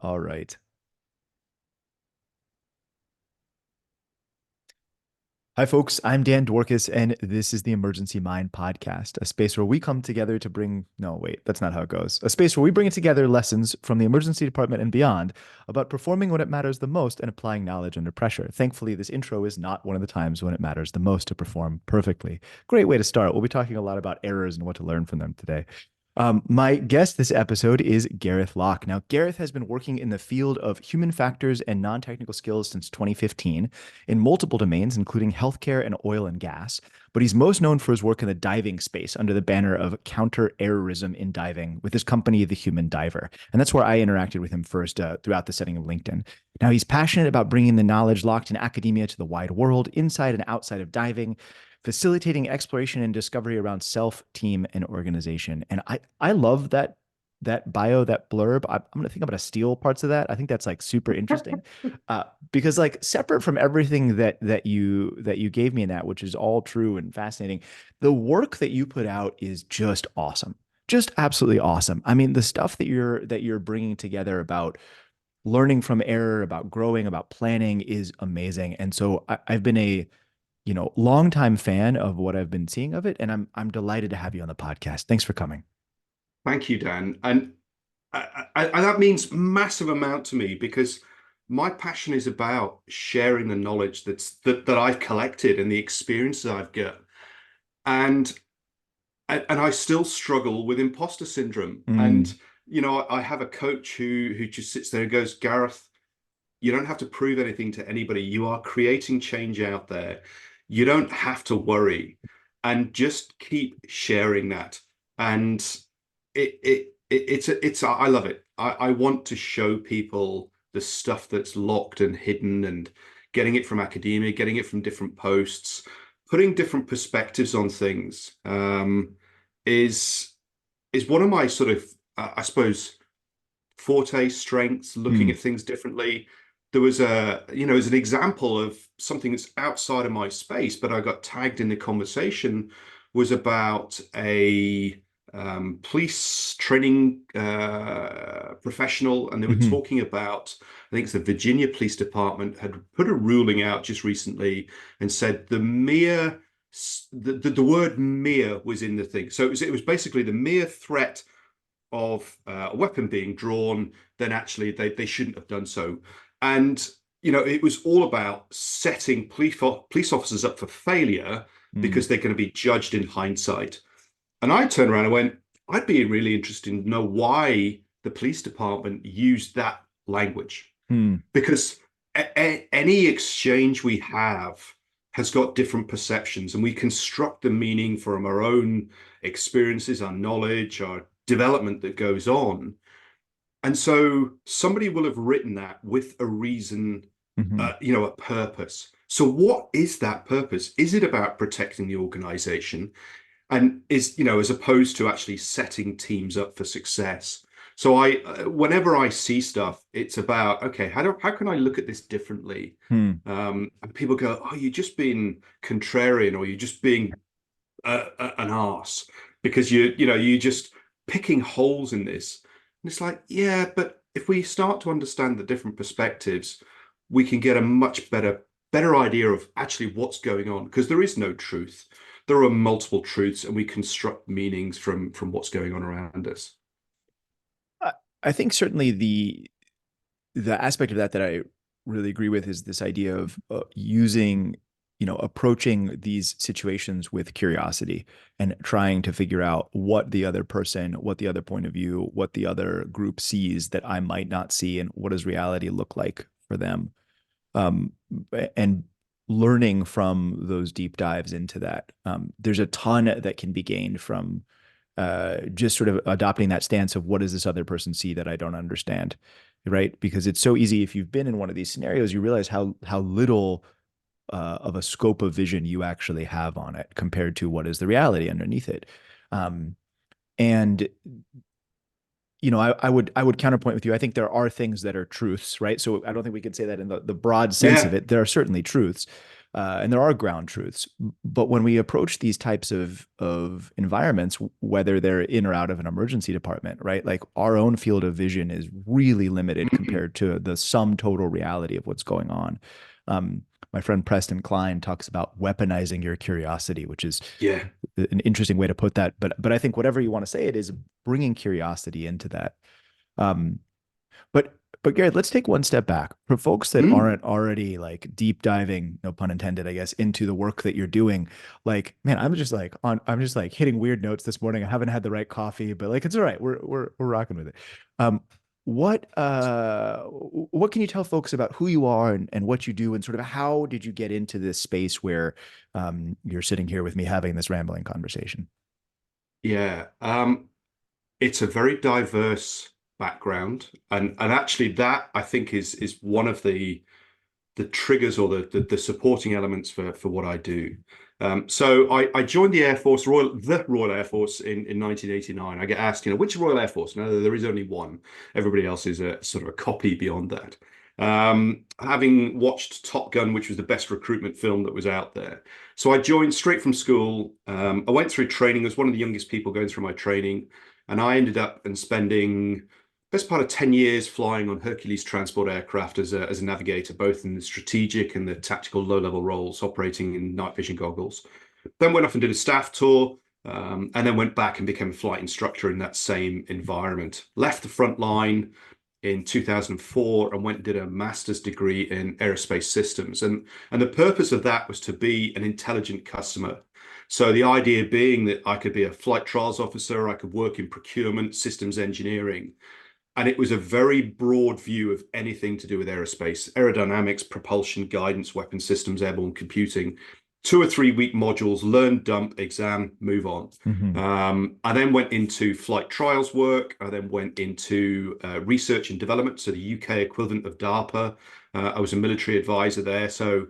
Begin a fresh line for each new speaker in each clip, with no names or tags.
All right. Hi, folks. I'm Dan Dworkis, and this is the Emergency Mind Podcast, a space where we come together to bring, no, wait, that's not how it goes. A space where we bring together lessons from the emergency department and beyond about performing when it matters the most and applying knowledge under pressure. Thankfully, this intro is not one of the times when it matters the most to perform perfectly. Great way to start. We'll be talking a lot about errors and what to learn from them today. My guest this episode is Gareth Lock. Now, Gareth has been working in the field of human factors and non-technical skills since 2015 in multiple domains, including healthcare and oil and gas. But he's most known for his work in the diving space under the banner of Counter-Errorism in diving with his company, The Human Diver. And that's where I interacted with him first throughout the setting of LinkedIn. Now, he's passionate about bringing the knowledge locked in academia to the wide world, inside and outside of diving, facilitating exploration and discovery around self, team, and organization. And I love that bio, that blurb. I'm going to think I'm going to steal parts of that. I think that's like super interesting, because like separate from everything that you gave me in that, which is all true and fascinating, the work that you put out is just awesome, just absolutely awesome. I mean, the stuff that you're bringing together about learning from error, about growing, about planning is amazing. And so I've been a longtime fan of what I've been seeing of it, and I'm delighted to have you on the podcast. Thanks for coming.
Thank you, Dan. And that means massive amount to me because my passion is about sharing the knowledge that I've collected and the experiences I've got. And I still struggle with imposter syndrome.
Mm,
And I have a coach who just sits there and goes, Gareth, you don't have to prove anything to anybody. You are creating change out there. You don't have to worry, and just keep sharing that. And it's I love it. I want to show people the stuff that's locked and hidden, and getting it from academia, getting it from different posts, putting different perspectives on things, is one of my sort of I suppose forte strengths, looking
mm,
at things differently. There was as an example of something that's outside of my space, but I got tagged in the conversation, was about a police training professional, and they were
mhm,
talking about, I think it's the Virginia Police Department had put a ruling out just recently and said the word mere was in the thing. So it was basically the mere threat of a weapon being drawn, then actually they shouldn't have done so. And it was all about setting police officers up for failure
mm,
because they're going to be judged in hindsight. And I turned around and went, I'd be really interested to know why the police department used that language.
mm,
Because any exchange we have has got different perceptions, and we construct the meaning from our own experiences, our knowledge, our development that goes on. And so somebody will have written that with a reason,
mhm.
a purpose. So what is that purpose? Is it about protecting the organization? And as opposed to actually setting teams up for success. So whenever I see stuff, it's about, okay, how can I look at this differently?
Hmm.
And people go, oh, you're just being contrarian, or you're just being an arse because you're just picking holes in this. And it's like, yeah, but if we start to understand the different perspectives, we can get a much better idea of actually what's going on, because there is no truth. There are multiple truths, and we construct meanings from what's going on around us.
I I think certainly the aspect of that I really agree with is this idea of using, approaching these situations with curiosity and trying to figure out what the other person, what the other point of view, what the other group sees that I might not see, and what does reality look like for them. Um, and learning from those deep dives into that. There's a ton that can be gained from just sort of adopting that stance of what does this other person see that I don't understand, right? Because it's so easy if you've been in one of these scenarios, you realize how little of a scope of vision you actually have on it compared to what is the reality underneath it. Um, and I would counterpoint with you. I think there are things that are truths, right? So I don't think we could say that in the broad sense of
Yeah,
it. There are certainly truths, and there are ground truths. But when we approach these types of environments, whether they're in or out of an emergency department, right? Like our own field of vision is really limited
Mhm.
compared to the sum total reality of what's going on. My friend Preston Klein talks about weaponizing your curiosity, which is
Yeah.
an interesting way to put that. But I think whatever you want to say it is bringing curiosity into that. Um, but but Gareth, let's take one step back. For folks that
Mm.
aren't already like deep diving, no pun intended, I guess, into the work that you're doing, like, man, I'm just like hitting weird notes this morning. I haven't had the right coffee, but like it's all right. We're rocking with it. Um, what can you tell folks about who you are and what you do and sort of how did you get into this space where you're sitting here with me having this rambling conversation?
Yeah. It's a very diverse background, and actually that I think is one of the triggers or the supporting elements for what I do. So I joined the Air Force, the Royal Air Force in 1989. I get asked, which Royal Air Force? No, there is only one. Everybody else is a sort of a copy beyond that. Having watched Top Gun, which was the best recruitment film that was out there. So I joined straight from school. I went through training as one of the youngest people going through my training, and I ended up spending best part of 10 years flying on Hercules transport aircraft as a navigator, both in the strategic and the tactical low-level roles, operating in night vision goggles. Then went off and did a staff tour, and then went back and became a flight instructor in that same environment. Left the front line in 2004 and went and did a master's degree in aerospace systems. And the purpose of that was to be an intelligent customer. So the idea being that I could be a flight trials officer, I could work in procurement, systems engineering, and it was a very broad view of anything to do with aerospace, aerodynamics, propulsion, guidance, weapon systems, airborne computing. 2 or 3 week modules, learn, dump, exam, move on.
Mm-hmm.
I then went into flight trials work. I then went into research and development, so the UK equivalent of DARPA. I was a military advisor there. So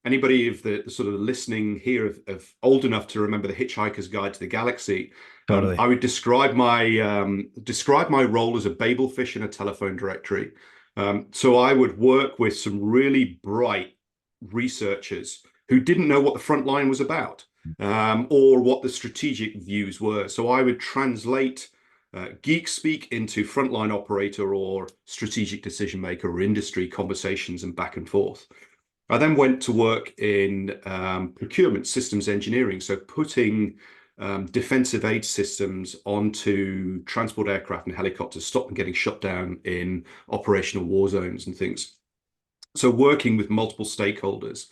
anybody of the sort of listening here of old enough to remember the Hitchhiker's Guide to the Galaxy,
Totally.
I would describe my role as a Babel fish in a telephone directory. So I would work with some really bright researchers who didn't know what the front line was about, or what the strategic views were. So I would translate geek speak into frontline operator or strategic decision maker or industry conversations and back and forth. I then went to work in procurement systems engineering, so putting defensive aid systems onto transport aircraft and helicopters, stop them getting shot down in operational war zones and things. So working with multiple stakeholders.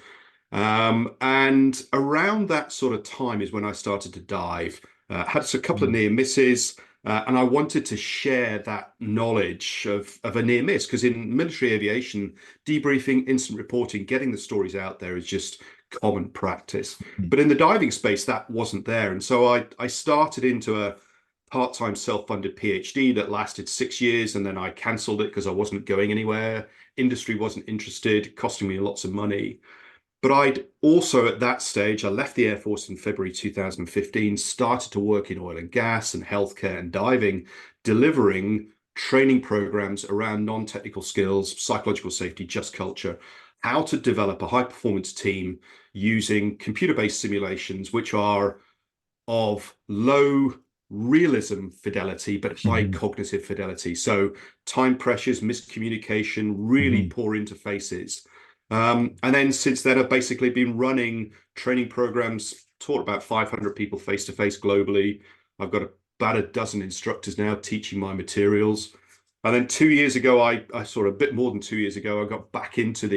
And around that sort of time is when I started to dive. Had a couple of
Mm.
near misses, and I wanted to share that knowledge of a near miss because in military aviation, debriefing, incident reporting, getting the stories out there is just common practice.
Mm.
But in the diving space, that wasn't there, and so I started into a part-time self-funded PhD that lasted 6 years, and then I cancelled it because I wasn't going anywhere. Industry wasn't interested, costing me lots of money. But I'd also, at that stage, I left the Air Force in February 2015, started to work in oil and gas and healthcare and diving, delivering training programs around non-technical skills, psychological safety, just culture, how to develop a high-performance team using computer-based simulations, which are of low realism fidelity, but high
Mm-hmm.
cognitive fidelity. So time pressures, miscommunication, really
Mm-hmm.
poor interfaces. And then since then, I've basically been running training programs, taught about 500 people face to face globally. I've got about a dozen instructors now teaching my materials. And then 2 years ago, I sort of a bit more than 2 years ago, I got back into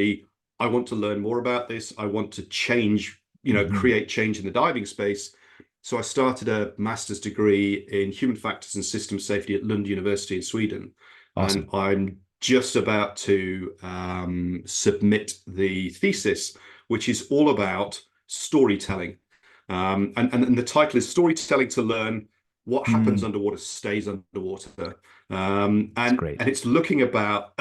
I want to learn more about this. I want to change,
Mm-hmm.
create change in the diving space. So I started a master's degree in human factors and system safety at Lund University in Sweden. And
Awesome.
I'm just about to submit the thesis, which is all about storytelling. And the title is Storytelling to Learn What Happens
Mm,
Underwater Stays Underwater.
it's
And
great.
it's looking about,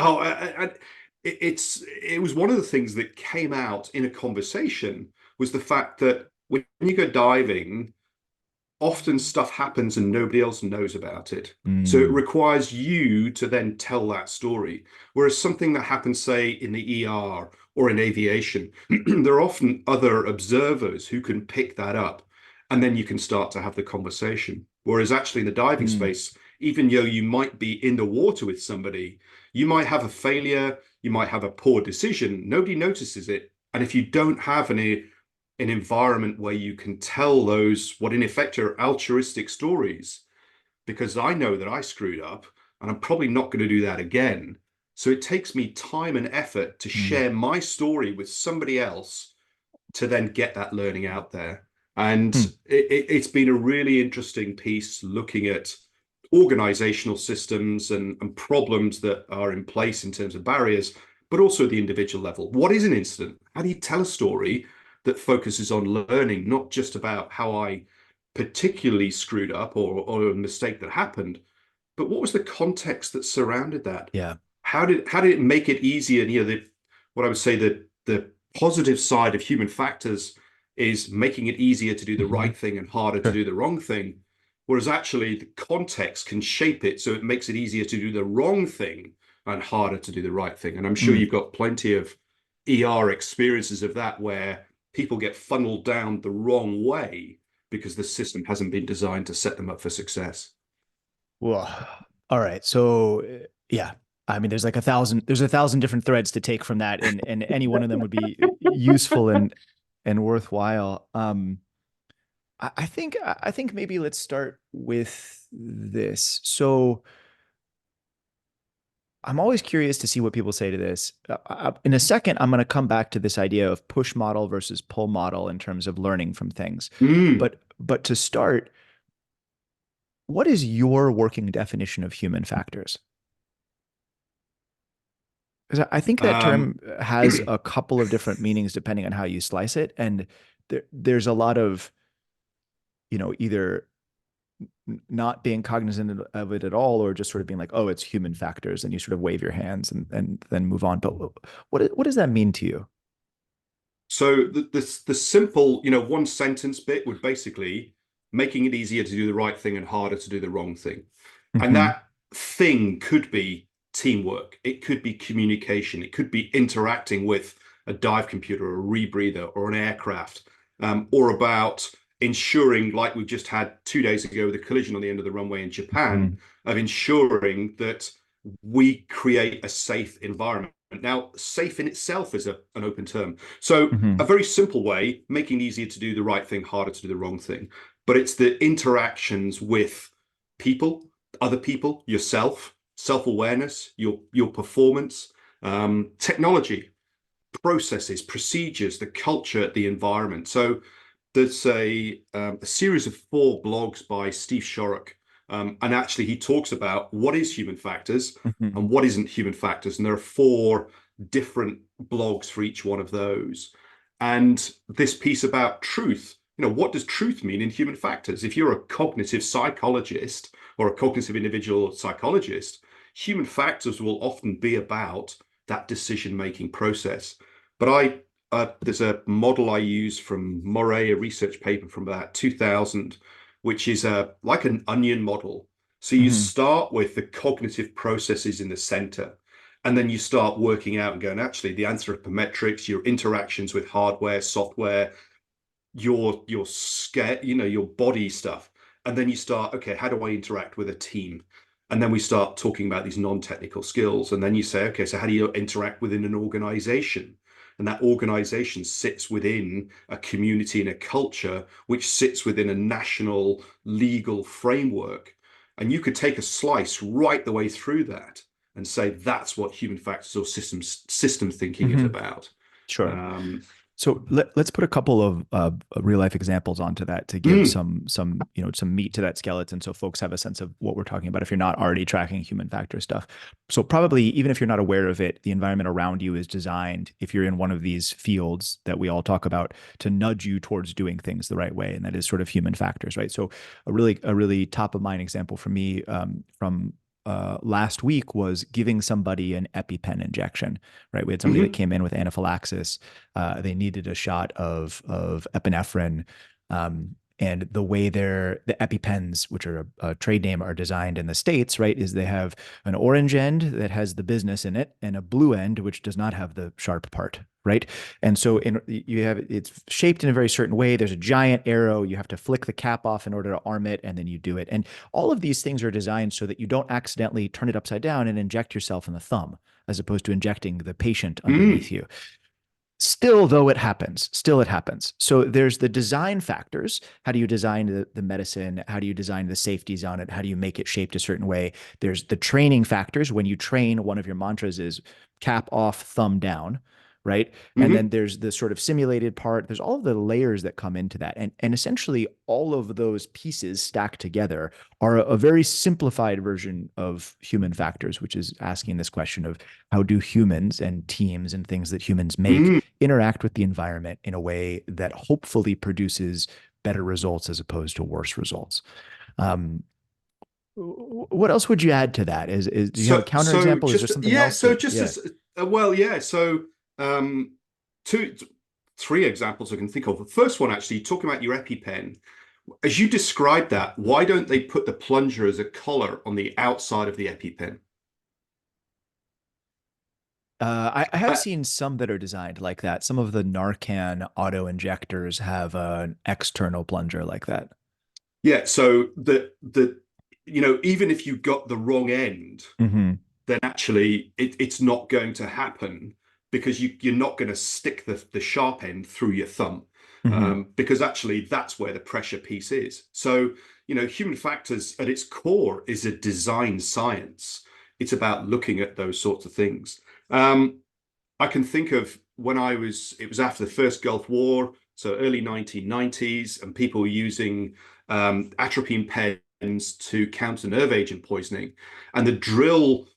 it was one of the things that came out in a conversation was the fact that when you go diving, often stuff happens and nobody else knows about it. So it
Mm,
requires you to then tell that story. Whereas something that happens, say, in the ER or in aviation, there are often other observers who can pick that up, and then you can start to have the conversation. Whereas actually in the diving
Mm,
space, even though you might be in the water with somebody, you might have a failure, you might have a poor decision, nobody notices it. And if you don't have an environment where you can tell those, what in effect are altruistic stories, because I know that I screwed up and I'm probably not going to do that again. So it takes me time and effort to
mm,
share my story with somebody else to then get that learning out there. And
mm.
it's been a really interesting piece looking at organizational systems and problems that are in place in terms of barriers, but also at the individual level. What is an incident? How do you tell a story that focuses on learning, not just about how I particularly screwed up or a mistake that happened, but what was the context that surrounded that?
Yeah.
How did it make it easier? What I would say that the positive side of human factors is making it easier to do the
Hmm.
right thing and harder to
Sure.
do the wrong thing. Whereas actually the context can shape it so it makes it easier to do the wrong thing and harder to do the right thing. And I'm sure
Mm.
you've got plenty of ER experiences of that where people get funneled down the wrong way because the system hasn't been designed to set them up for success.
Well, all right. So yeah, I mean, there's a thousand different threads to take from that, and any one of them would be useful and worthwhile. I think maybe let's start with this. So I'm always curious to see what people say to this. In a second, I'm going to come back to this idea of push model versus pull model in terms of learning from things.
Mm.
But to start, what is your working definition of human factors? Because I think that
Um,
term has a couple of different meanings depending on how you slice it, and there's a lot of either not being cognizant of it at all, or just sort of being like, oh, it's human factors, and you sort of wave your hands and then move on. But what does that mean to you?
so the simple, one sentence bit would basically making it easier to do the right thing and harder to do the wrong thing. And
Hmm.
that thing could be teamwork, it could be communication, it could be interacting with a dive computer or a rebreather or an aircraft, or about ensuring, like we've just had 2 days ago with a collision on the end of the runway in Japan,
Hmm.
of ensuring that we create a safe environment. Now, safe in itself is an open term. So, a
Hmm.
very simple way, making it easier to do the right thing, harder to do the wrong thing. But it's the interactions with people, other people, yourself, self-awareness, your performance, technology, processes, procedures, the culture, the environment. So there's a series of 4 blogs by Steve Shorrock, and actually he talks about what is human factors
Hmm.
and what isn't human factors, and there are 4 different blogs for each one of those. And this piece about truth, what does truth mean in human factors? If you're a cognitive psychologist or a cognitive individual psychologist, human factors will often be about that decision-making process. But there's a model I use from Moray, a research paper from about 2000, which is like an onion model. So you
Hmm.
start with the cognitive processes in the center, and then you start working out and going, actually, the anthropometrics, your interactions with hardware, software, your scare, your body stuff. And then you start, okay, how do I interact with a team? And then we start talking about these non-technical skills. And then you say, okay, so how do you interact within an organization? And that organization sits within a community and a culture, which sits within a national legal framework. And you could take a slice right the way through that and say that's what human factors or system thinking is
Hmm.
about.
Sure.
Um,
So let's put a couple of real life examples onto that to give
mm,
some meat to that skeleton, so folks have a sense of what we're talking about if you're not already tracking human factor stuff. So probably even if you're not aware of it, the environment around you is designed, if you're in one of these fields that we all talk about, to nudge you towards doing things the right way, and that is sort of human factors, right? So a really top of mind example for me from last week was giving somebody an EpiPen injection, right? We had somebody that
mhm.
came in with anaphylaxis. They needed a shot of epinephrine. And the way the EpiPens, which are a trade name, are designed in the States, right, is they have an orange end that has the business in it and a blue end which does not have the sharp part, right? And so you have it's shaped in a very certain way. There's a giant arrow. You have to flick the cap off in order to arm it, and then you do it. And all of these things are designed so that you don't accidentally turn it upside down and inject yourself in the thumb, as opposed to injecting the patient underneath
Mm.
you. Still, though, it happens. Still, it happens. So there's the design factors. How do you design the medicine? How do you design the safeties on it? How do you make it shaped a certain way? There's the training factors. When you train, one of your mantras is cap off, thumb down, right? And then
Hmm.
there's the sort of simulated part. There's all of the layers that come into that. And essentially all of those pieces stacked together are a very simplified version of human factors, which is asking this question of how do humans and teams and things that humans make
Mm.
interact with the environment in a way that hopefully produces better results as opposed to worse results. Um, what else would you add to that? Do you have a
So
counterexample? Is there
just
something
yeah,
else
so
that,
just
yeah?
as well, yeah. So um, two, three examples I can think of. The first one, actually, talking about your EpiPen, as you described that, why don't they put the plunger as a collar on the outside of the EpiPen?
I have
Uh,
seen some that are designed like that. Some of the Narcan auto injectors have an external plunger like that.
yeah, so even if you got the wrong end,
Hmm.
then actually it's not going to happen because you're not going to stick the sharp end through your thumb,
Hmm.
because actually that's where the pressure piece is. So, human factors at its core is a design science. It's about looking at those sorts of things. Um, I can think of when it was after the first Gulf War, so early 1990s, and people were using atropine pens to counter nerve agent poisoning. And the drill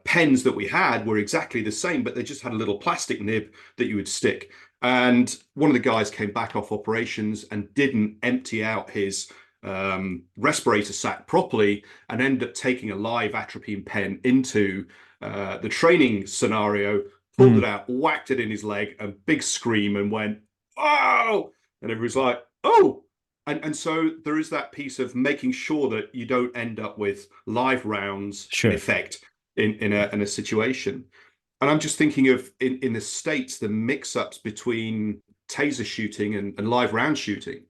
pens that we had were exactly the same, but they just had a little plastic nib that you would stick. And one of the guys came back off operations and didn't empty out his respirator sac properly and ended up taking a live atropine pen into the training scenario, pulled it
Mm,
out, whacked it in his leg, a big scream, and went, "Oh!" And everyone's like, "Oh!" And so there is that piece of making sure that you don't end up with live rounds in
sure,
effect in a situation. And I'm just thinking of in the States, the mix-ups between taser shooting and live round shooting,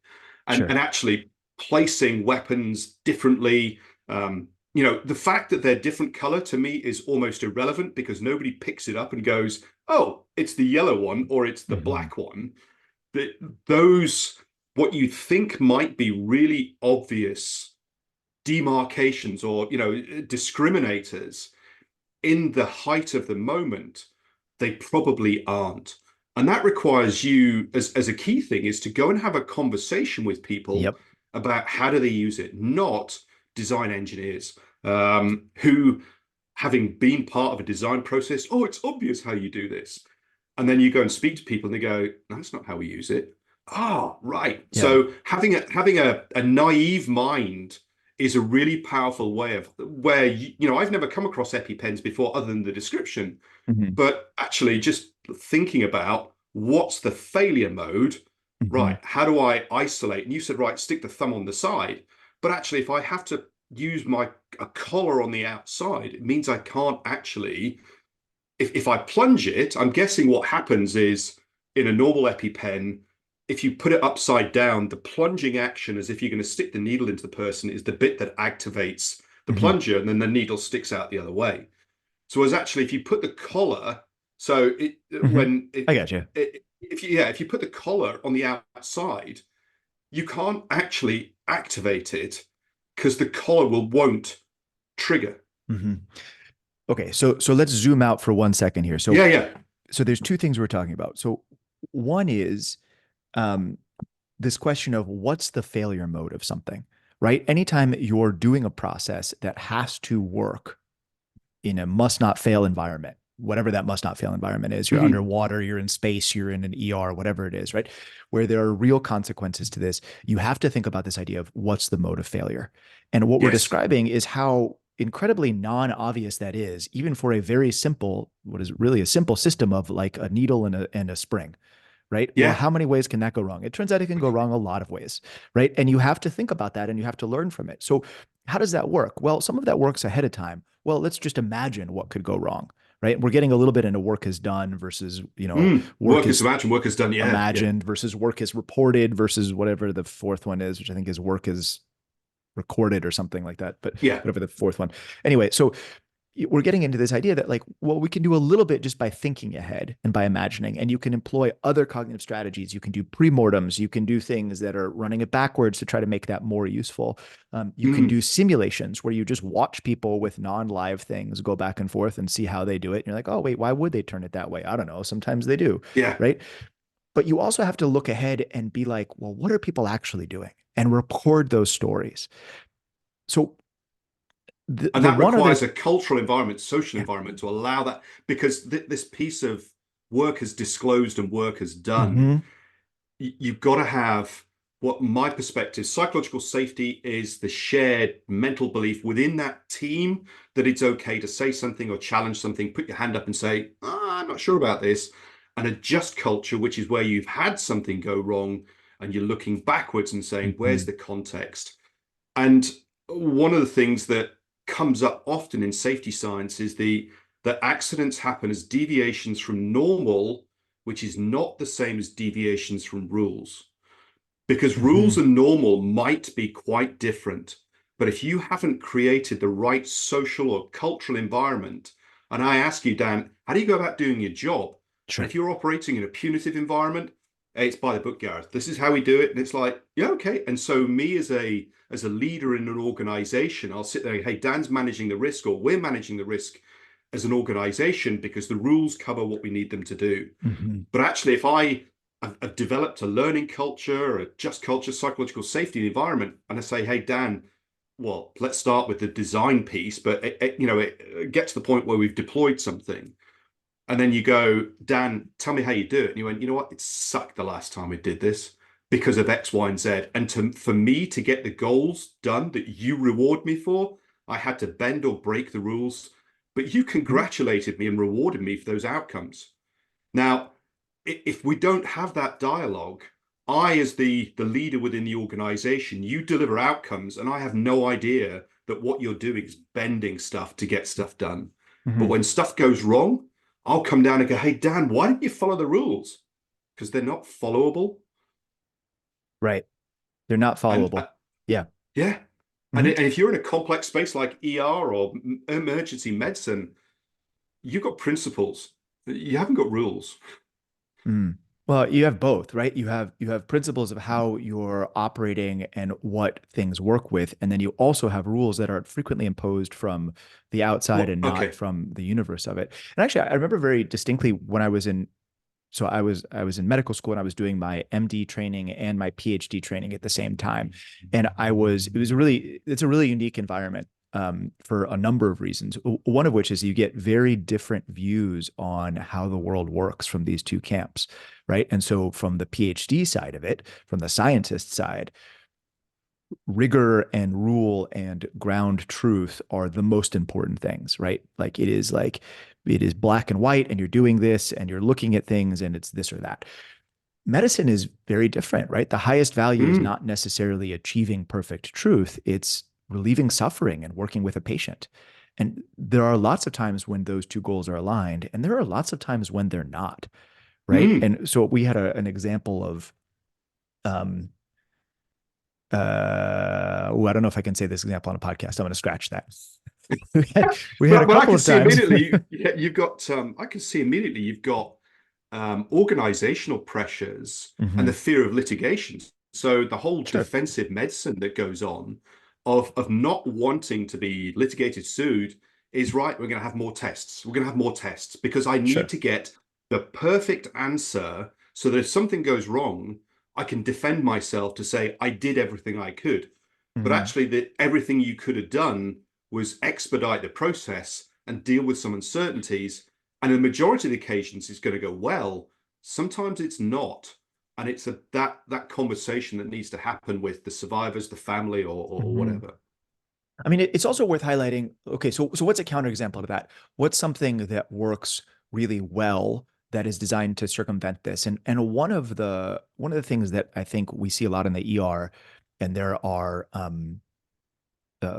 and
sure.
actually placing weapons differently. The fact that they're different color to me is almost irrelevant because nobody picks it up and goes, "Oh, it's the yellow one or it's the
Hmm.
black one." That those what you think might be really obvious demarcations or discriminators in the height of the moment, they probably aren't. And that requires you, as a key thing, is to go and have a conversation with people
Yep.
about how do they use it, not design engineers who, having been part of a design process, oh, it's obvious how you do this. And then you go and speak to people and they go, no, that's not how we use it. Ah, right.
Yeah.
So having a naive mind is a really powerful way of where I've never come across EpiPens before other than the description,
Hmm.
but actually just thinking about what's the failure mode,
Hmm.
right? How do I isolate? And you said, right, stick the thumb on the side. But actually, if I have to use a collar on the outside, it means I can't actually, if I plunge it, I'm guessing what happens is in a normal EpiPen, if you put it upside down, the plunging action, as if you're going to stick the needle into the person, is the bit that activates the
Hmm.
plunger, and then the needle sticks out the other way. So as actually, if you put the collar, so it
Hmm.
when
I got you.
if you put the collar on the outside, you can't actually activate it because the collar won't trigger.
Hmm. Okay, so let's zoom out for 1 second here.
Yeah, yeah.
So there's two things we're talking about. So one is um, this question of what's the failure mode of something, right? Anytime you're doing a process that has to work in a must not fail environment, whatever that must not fail environment is, you're
Mhm.
underwater, you're in space, you're in an ER, whatever it is, right? Where there are real consequences to this, you have to think about this idea of what's the mode of failure. And what we're
Yes.
describing is how incredibly non-obvious that is, even for a very simple, what is really a simple system of like a needle and a spring, right? Well,
Yeah.
how many ways can that go wrong? It turns out it can go wrong a lot of ways, right? And you have to think about that and you have to learn from it. So how does that work? Well, some of that works ahead of time. Well, let's just imagine what could go wrong, right? We're getting a little bit into work is done versus, work
Work is
is
imagined, work is done. Yeah. Yeah.
imagined versus work is reported versus whatever the fourth one is, which I think is work is recorded or something like that, but
Yeah.
whatever the fourth one. Anyway, so we're getting into this idea that like, well, we can do a little bit just by thinking ahead and by imagining, and you can employ other cognitive strategies. You can do pre-mortems. You can do things that are running it backwards to try to make that more useful. You can
Mm.
do simulations where you just watch people with non-live things go back and forth and see how they do it. And you're like, oh, wait, why would they turn it that way? I don't know. Sometimes they do,
Yeah.
right? But you also have to look ahead and be like, well, what are people actually doing? And record those stories. So
And
the
that
one other,
requires a cultural environment, social
yeah.
environment to allow that, because this piece of work has disclosed and work has done.
Mhm.
You've got to have, what my perspective, psychological safety is the shared mental belief within that team that it's okay to say something or challenge something, put your hand up and say, I'm not sure about this. And a just culture, which is where you've had something go wrong and you're looking backwards and saying, where's
Mhm.
the context? And one of the things that comes up often in safety science is that accidents happen as deviations from normal, which is not the same as deviations from rules. Because rules
Mhm.
and normal might be quite different. But if you haven't created the right social or cultural environment, and I ask you, Dan, how do you go about doing your job? And
Sure.
if you're operating in a punitive environment, hey, it's by the book, Gareth. This is how we do it. And it's like, yeah, okay. And so me as a leader in an organization, I'll sit there and, hey, Dan's managing the risk, or we're managing the risk as an organization because the rules cover what we need them to do.
Mhm.
But actually, if I've developed a learning culture, a just culture, psychological safety environment, and I say, hey, Dan, well, let's start with the design piece, but it gets to the point where we've deployed something. And then you go, Dan, tell me how you do it. And you went, you know what? It sucked the last time we did this because of X, Y, and Z. And for me to get the goals done that you reward me for, I had to bend or break the rules. But you
Mhm.
congratulated me and rewarded me for those outcomes. Now, if we don't have that dialogue, I, as the leader within the organization, you deliver outcomes, and I have no idea that what you're doing is bending stuff to get stuff done. But
Mhm.
when stuff goes wrong, I'll come down and go, hey, Dan, why didn't you follow the rules? Because they're not followable.
Right. They're not
And
followable. Yeah.
yeah. And,
Mhm.
and if you're in a complex space like ER or emergency medicine, you've got principles. You haven't got rules.
Mm. Well, you have both, right? You have principles of how you're operating and what things work with, and then you also have rules that are frequently imposed from the outside
Well,
and not
okay.
from the universe of it. And actually, I remember very distinctly when I was in so I was in medical school and I was doing my MD training and my PhD training at the same time. And it's a really unique environment for a number of reasons. One of which is you get very different views on how the world works from these two camps, right? And so from the PhD side of it, from the scientist side, rigor and rule and ground truth are the most important things, right? Like it is black and white and you're doing this and you're looking at things and it's this or that. Medicine is very different, right? The highest value is
Mm,
not necessarily achieving perfect truth, it's relieving suffering and working with a patient. And there are lots of times when those two goals are aligned, and there are lots of times when they're not, right?
mm.
And so we had an example of um, I don't know if I can say this example on a podcast. I'm going to scratch that. We had a
But I
couple
can
of
see
times.
immediately you've got I can see immediately you've got organizational pressures and the
Mhm.
fear of litigation. So the whole
Sure.
defensive medicine that goes on of not wanting to be litigated, sued is right. We're going to have more tests. We're going to have more tests because I need
Sure.
to get the perfect answer so that if something goes wrong, I can defend myself to say I did everything I could. But
Mhm.
actually, that everything you could have done was expedite the process and deal with some uncertainties. And in the majority of the occasions, it's going to go well. Sometimes it's not. And it's that conversation that needs to happen with the survivors, the family, or
Mhm.
whatever.
I mean, it's also worth highlighting. Okay, so what's a counterexample to that? What's something that works really well that is designed to circumvent this. And one of the things that I think we see a lot in the ER, and there are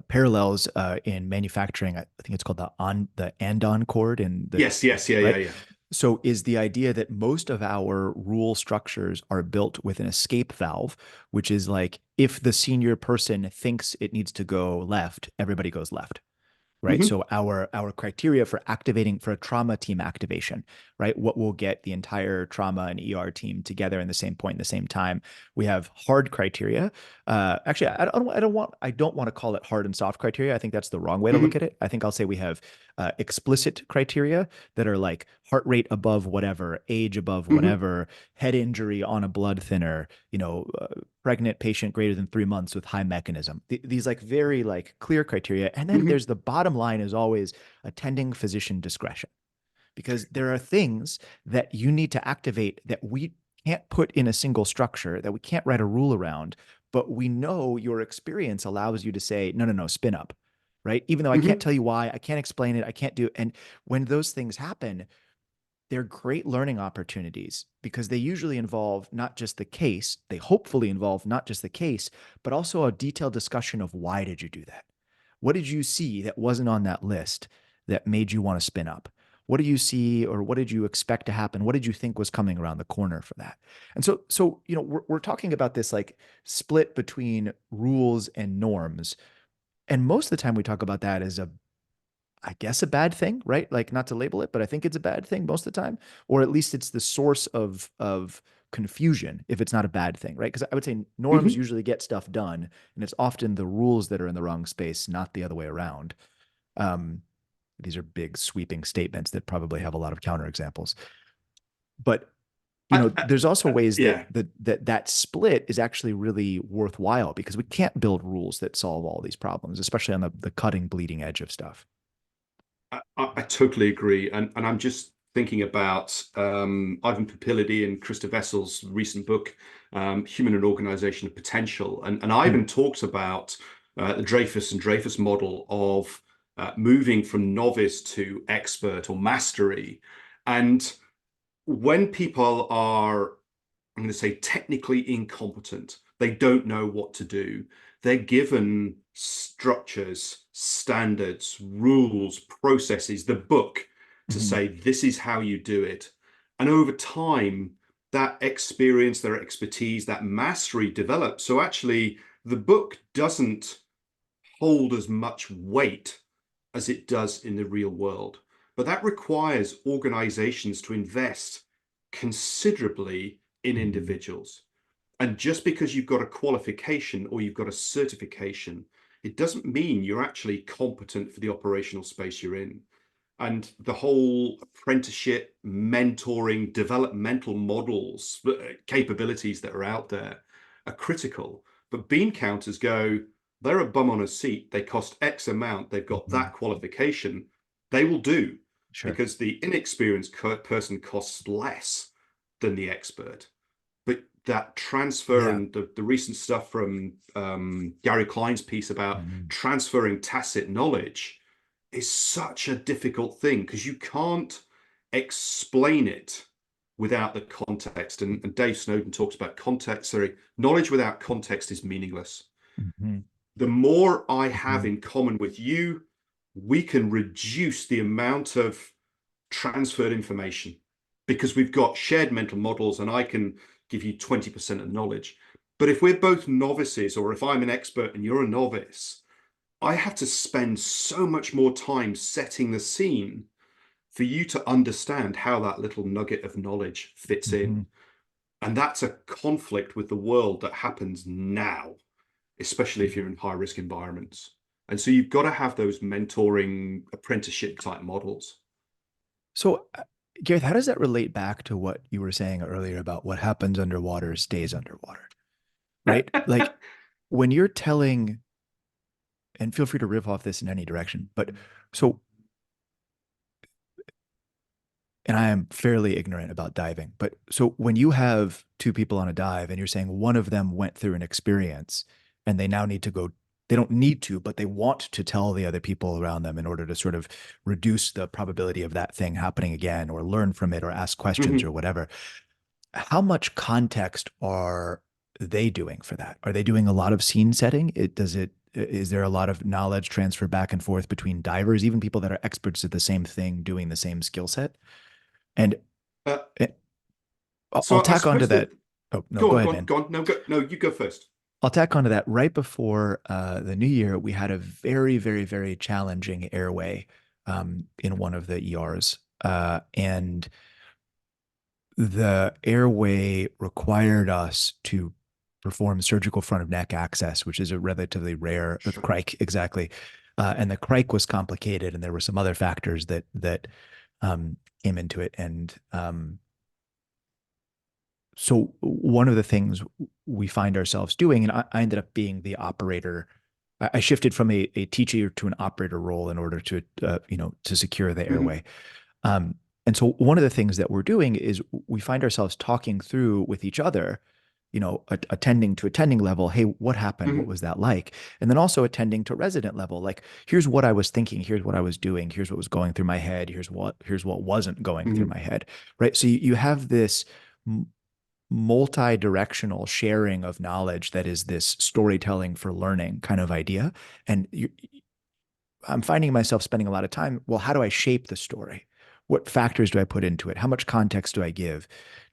parallels in manufacturing. I think it's called the andon cord in the
Yes, yes, yeah, yeah,
right.
yeah.
So is the idea that most of our rule structures are built with an escape valve, which is like if the senior person thinks it needs to go left, everybody goes left, right?
Hmm.
So our criteria for activating for a trauma team activation, right? What will get the entire trauma and ER team together in the same point in the same time? We have hard criteria. Actually, I don't want to call it hard and soft criteria. I think that's the wrong way to look
Hmm.
at it. I think I'll say we have explicit criteria that are like heart rate above whatever, age above
Hmm.
whatever, head injury on a blood thinner, pregnant patient greater than 3 months with high mechanism. These like very like clear criteria. And then
Hmm.
there's the bottom line is always attending physician discretion because there are things that you need to activate that we can't put in a single structure that we can't write a rule around, but we know your experience allows you to say, no, no, no, spin up, right? Even though I can't
Hmm.
tell you why, I can't explain it, I can't do it. And when those things happen, they're great learning opportunities because they usually involve not just the case, they hopefully involve not just the case, but also a detailed discussion of why did you do that? What did you see that wasn't on that list that made you want to spin up? What did you see or what did you expect to happen? What did you think was coming around the corner for that? And so we're talking about this like split between rules and norms. And most of the time we talk about that as I guess a bad thing, right? Like not to label it, but I think it's a bad thing most of the time, or at least it's the source of confusion if it's not a bad thing, right? Because I would say norms
Hmm.
usually get stuff done, and it's often the rules that are in the wrong space, not the other way around. Um, these are big sweeping statements that probably have a lot of counterexamples, but
I,
there's also ways that
yeah.
that split is actually really worthwhile because we can't build rules that solve all these problems, especially on the cutting, bleeding edge of stuff.
I totally agree, and I'm just thinking about Ivan Papilides and Krista Vessel's recent book, Human and Organizational Potential, and
Hmm.
Ivan talks about the Dreyfus model of moving from novice to expert or mastery, and when people are, I'm going to say, technically incompetent. They don't know what to do. They're given structures, standards, rules, processes, the book to
Hmm.
say, this is how you do it. And over time, that experience, their expertise, that mastery develops. So actually, the book doesn't hold as much weight as it does in the real world. But that requires organizations to invest considerably in
Hmm.
individuals. And just because you've got a qualification or you've got a certification, it doesn't mean you're actually competent for the operational space you're in. And the whole apprenticeship, mentoring, developmental models, capabilities that are out there are critical. But bean counters go, they're a bum on a seat. They cost X amount. They've got
Hmm.
that qualification. They will do
Sure.
because the inexperienced person costs less than the expert. But that transfer
Yeah.
and the recent stuff from Gary Klein's piece about
Hmm.
transferring tacit knowledge is such a difficult thing because you can't explain it without the context. And Dave Snowden talks about context. Sorry, knowledge without context is meaningless.
Hmm.
The more I have
Hmm.
in common with you, we can reduce the amount of transferred information because we've got shared mental models and I can give you 20% of knowledge. But if we're both novices, or if I'm an expert and you're a novice, I have to spend so much more time setting the scene for you to understand how that little nugget of knowledge fits
Hmm.
in. And that's a conflict with the world that happens now, especially if you're in high risk environments. And so you've got to have those mentoring apprenticeship type models.
So, Gareth, how does that relate back to what you were saying earlier about what happens underwater stays underwater, right? Like when you're telling, and feel free to riff off this in any direction, but so, and I am fairly ignorant about diving, but so when you have two people on a dive and you're saying one of them went through an experience and they now need to go they don't need to, but they want to tell the other people around them in order to sort of reduce the probability of that thing happening again, or learn from it, or ask questions, or
Hmm.
whatever. How much context are they doing for that? Are they doing a lot of scene setting? Is there a lot of knowledge transfer back and forth between divers, even people that are experts at the same thing, doing the same skill set? And
Uh,
eh, I'll
so I
tack onto
suppose
that.
that,
Oh, no,
go
go
on,
ahead,
go on,
man.
go on. No, go, no, you go first.
I'll tack onto that. Right before the new year, we had a very, very, very challenging airway in one of the ERs. And the airway required us to perform surgical front of neck access, which is a relatively rare
Sure.
crike, exactly. And the crike was complicated, and there were some other factors that came into it. And so one of the things we find ourselves doing, and I ended up being the operator. I shifted from a teacher to an operator role in order to to secure the
Hmm.
airway. Um, and so one of the things that we're doing is we find ourselves talking through with each other, attending to attending level. Hey, what happened? What
Hmm.
was that like? And then also attending to resident level. Like, here's what I was thinking. Here's what I was doing. Here's what was going through my head. Here's what wasn't going through
Hmm.
my head. Right. So you have this multi-directional sharing of knowledge that is this storytelling for learning kind of idea. And I'm finding myself spending a lot of time. Well, how do I shape the story? What factors do I put into it? How much context do I give?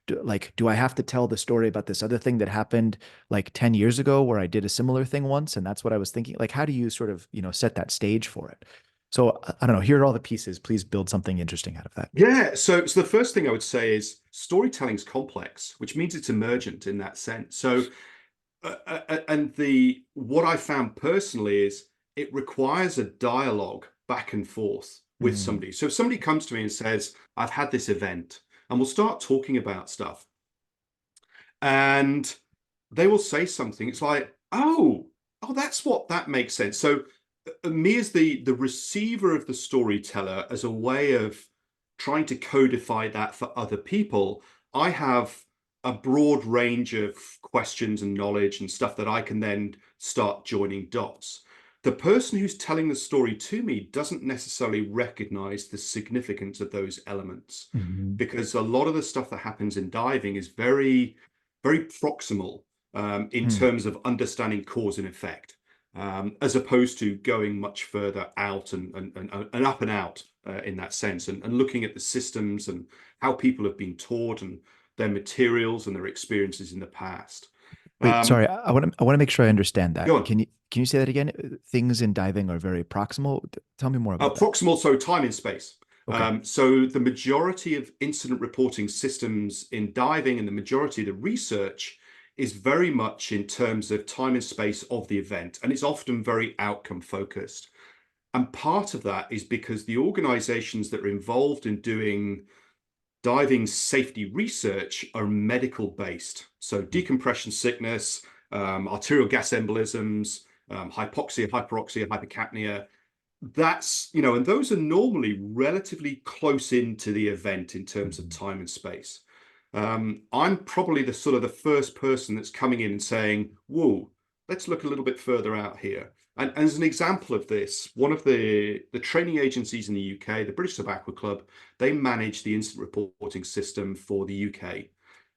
Do I have to tell the story about this other thing that happened like 10 years ago where I did a similar thing once? And that's what I was thinking. Like, how do you sort of, set that stage for it? So I don't know. Here are all the pieces. Please build something interesting out of that.
Yeah. So the first thing I would say is storytelling's complex, which means it's emergent in that sense. So and the what I found personally is it requires a dialogue back and forth with
Mm,
somebody. So if somebody comes to me and says, "I've had this event," and we'll start talking about stuff, and they will say something. It's like, oh, that's what that makes sense. So me as the receiver of the storyteller, as a way of trying to codify that for other people, I have a broad range of questions and knowledge and stuff that I can then start joining dots. The person who's telling the story to me doesn't necessarily recognize the significance of those elements,
mhm,
because a lot of the stuff that happens in diving is very, very proximal, in
mm.
terms of understanding cause and effect, as opposed to going much further out and up and out, in that sense, and looking at the systems and how people have been taught and their materials and their experiences in the past.
Wait,
Um,
sorry. I want to make sure I understand that.
Go on.
Can you say that again? Things in diving are very proximal. Tell me more about that.
Proximal, so time in space.
Okay.
So the majority of incident reporting systems in diving and the majority of the research is very much in terms of time and space of the event, and it's often very outcome focused. And part of that is because the organizations that are involved in doing diving safety research are medical based. So decompression sickness, arterial gas embolisms, hypoxia, hyperoxia, hypercapnia, and those are normally relatively close into the event in terms of
Mhm.
time and space. I'm probably the sort of the first person that's coming in and saying, whoa, let's look a little bit further out here. And as an example of this, one of the training agencies in the UK, the British Tobacco Club, they manage the incident reporting system for the UK.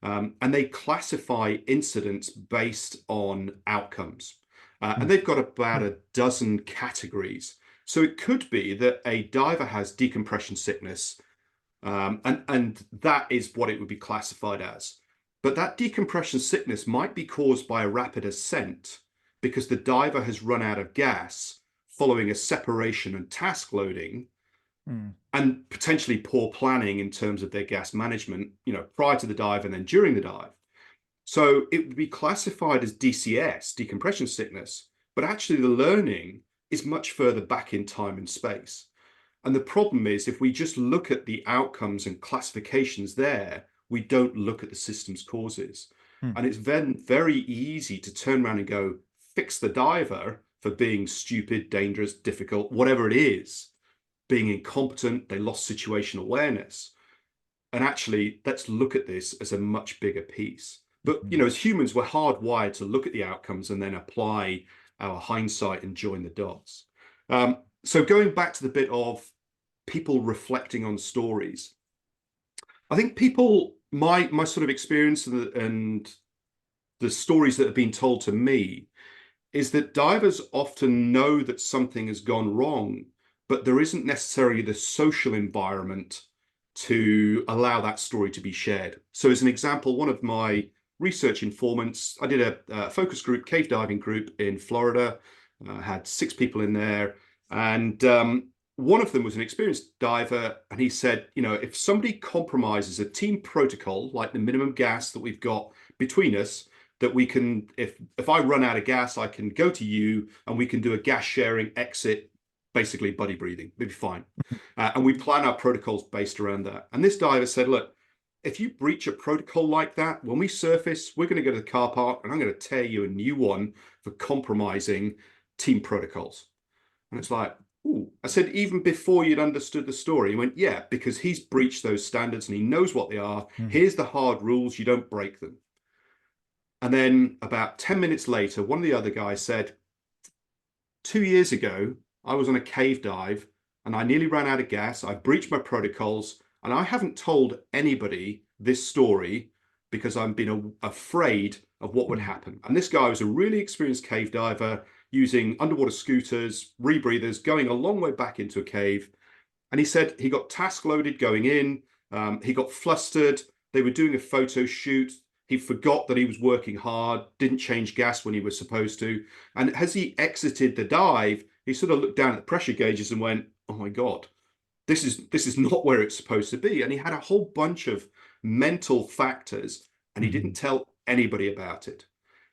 And they classify incidents based on outcomes. And they've got about a dozen categories. So it could be that a diver has decompression sickness, and that is what it would be classified as. But that decompression sickness might be caused by a rapid ascent because the diver has run out of gas following a separation and task loading,
Mm,
and potentially poor planning in terms of their gas management, prior to the dive and then during the dive. So it would be classified as DCS, decompression sickness, but actually the learning is much further back in time and space. And the problem is, if we just look at the outcomes and classifications there, we don't look at the system's causes.
mm,
And it's then very easy to turn around and go, fix the diver for being stupid, dangerous, difficult, whatever it is, being incompetent, they lost situational awareness. And actually, let's look at this as a much bigger piece. But
mhm,
as humans, we're hardwired to look at the outcomes and then apply our hindsight and join the dots. So going back to the bit of people reflecting on stories, I think my sort of experience and the stories that have been told to me is that divers often know that something has gone wrong, but there isn't necessarily the social environment to allow that story to be shared. So as an example, one of my research informants, I did a focus group, cave diving group in Florida, had 6 people in there. And one of them was an experienced diver. And he said, if somebody compromises a team protocol, like the minimum gas that we've got between us, that we can, if I run out of gas, I can go to you and we can do a gas sharing exit, basically buddy breathing, we'll be fine. And we plan our protocols based around that. And this diver said, look, if you breach a protocol like that, when we surface, we're going to go to the car park and I'm going to tear you a new one for compromising team protocols. And it's like, ooh, I said, even before you'd understood the story, he went, yeah, because he's breached those standards and he knows what they are. Here's the hard rules, you don't break them. And then about 10 minutes later, one of the other guys said, 2 years ago, I was on a cave dive and I nearly ran out of gas. I breached my protocols and I haven't told anybody this story because I've been afraid of what would happen. And this guy was a really experienced cave diver using underwater scooters, rebreathers, going a long way back into a cave. And he said he got task loaded going in. He got flustered. They were doing a photo shoot. He forgot that he was working hard, didn't change gas when he was supposed to. And as he exited the dive, he sort of looked down at the pressure gauges and went, oh my God, this is not where it's supposed to be. And he had a whole bunch of mental factors and he didn't tell anybody about it.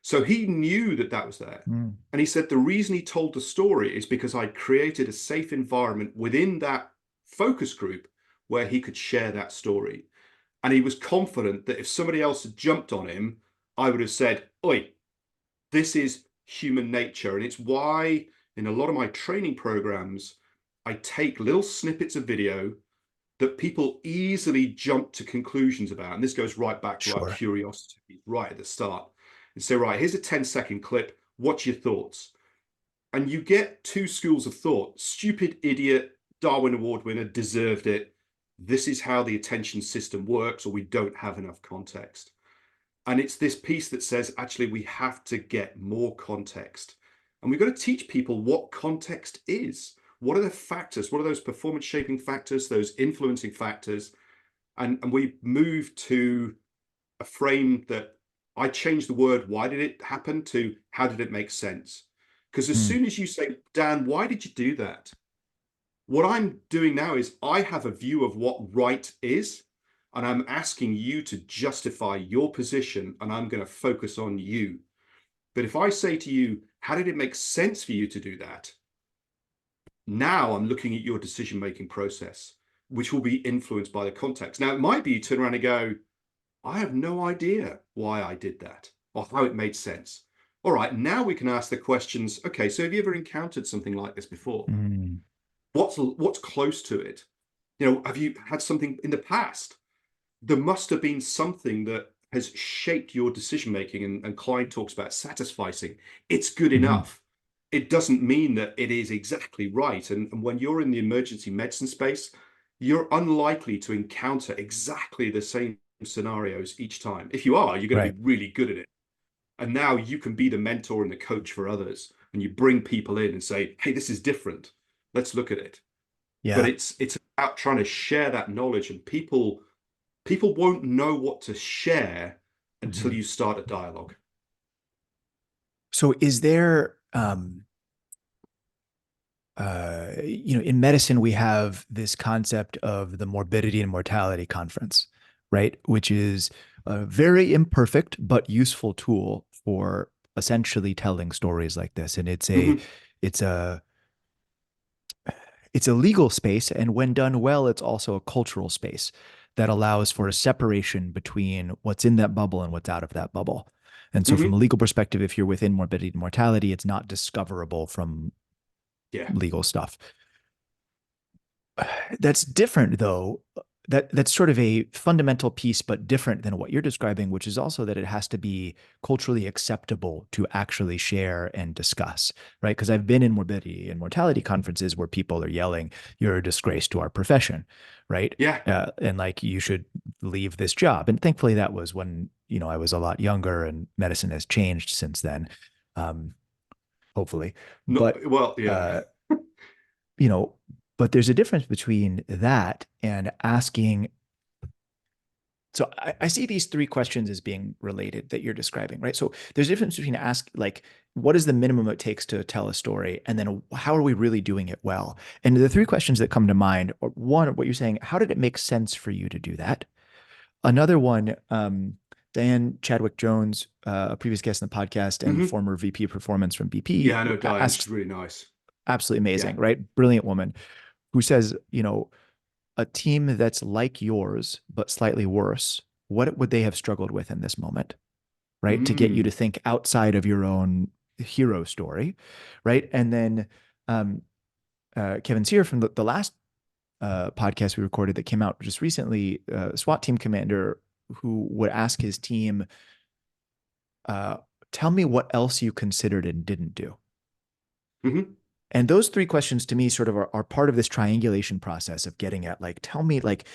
So he knew that that was there. And he said the reason he told the story is because I created a safe environment within that focus group where he could share that story. And he was confident that if somebody else had jumped on him, I would have said, oi, this is human nature. And it's why in a lot of my training programs, I take little snippets of video that people easily jump to conclusions about. And this goes right back to our curiosity right at the start. And say, right, here's a 10-second clip. What's your thoughts? And you get 2 schools of thought. Stupid idiot, Darwin Award winner, deserved it. This is how the attention system works, or we don't have enough context. And it's this piece that says, actually, we have to get more context. And we've got to teach people what context is. What are the factors? What are those performance shaping factors, those influencing factors? And we move to a frame that I changed the word, why did it happen, to how did it make sense? Because as soon as you say, Dan, why did you do that? What I'm doing now is I have a view of what right is, and I'm asking you to justify your position, and I'm going to focus on you. But if I say to you, how did it make sense for you to do that? Now I'm looking at your decision-making process, which will be influenced by the context. Now, it might be you turn around and go, I have no idea why I did that or how it made sense. All right, now we can ask the questions. Okay, so have you ever encountered something like this before? What's close to it? Have you had something in the past? There must have been something that has shaped your decision making. And Klein talks about satisficing. It's good enough. It doesn't mean that it is exactly right. And when you're in the emergency medicine space, you're unlikely to encounter exactly the same scenarios each time. If you are, you're going to be really good at it. And now you can be the mentor and the coach for others. And you bring people in and say, hey, this is different. Let's look at it.
Yeah.
But it's about trying to share that knowledge, and people won't know what to share until you start a dialogue.
So is there in medicine, we have this concept of the morbidity and mortality conference, right? Which is a very imperfect but useful tool for essentially telling stories like this. And it's a legal space, and when done well, it's also a cultural space that allows for a separation between what's in that bubble and what's out of that bubble. And so from a legal perspective, if you're within morbidity and mortality, it's not discoverable from legal stuff. That's different, though, that's sort of a fundamental piece, but different than what you're describing, which is also that it has to be culturally acceptable to actually share and discuss, right? Because I've been in morbidity and mortality conferences where people are yelling, "You're a disgrace to our profession," right?
Yeah.
And like you should leave this job. And thankfully, that was when I was a lot younger, and medicine has changed since then, um, hopefully.
No,
But
well, yeah.
uh, you know, but there's a difference between that and asking. So I see these three questions as being related that you're describing, right? So there's a difference between ask like, what is the minimum it takes to tell a story, and then how are we really doing it well? And the three questions that come to mind are: one, what you're saying, how did it make sense for you to do that? Another one, Diane Chadwick Jones, a previous guest in the podcast and
Hmm.
former VP of performance from BP,
Yeah, I know Diane. She's
asks,
really nice.
absolutely
Yeah.
amazing, right? Brilliant woman, who says, a team that's like yours, but slightly worse, what would they have struggled with in this moment? Right. To get you to
Mm.
think outside of your own hero story. Right. And then Kevin Sear from the last podcast we recorded that came out just recently, SWAT team commander who would ask his team, uh, tell me what else you considered and didn't do.
Hmm.
And those three questions to me sort of are part of this triangulation process of getting at, like, tell me, like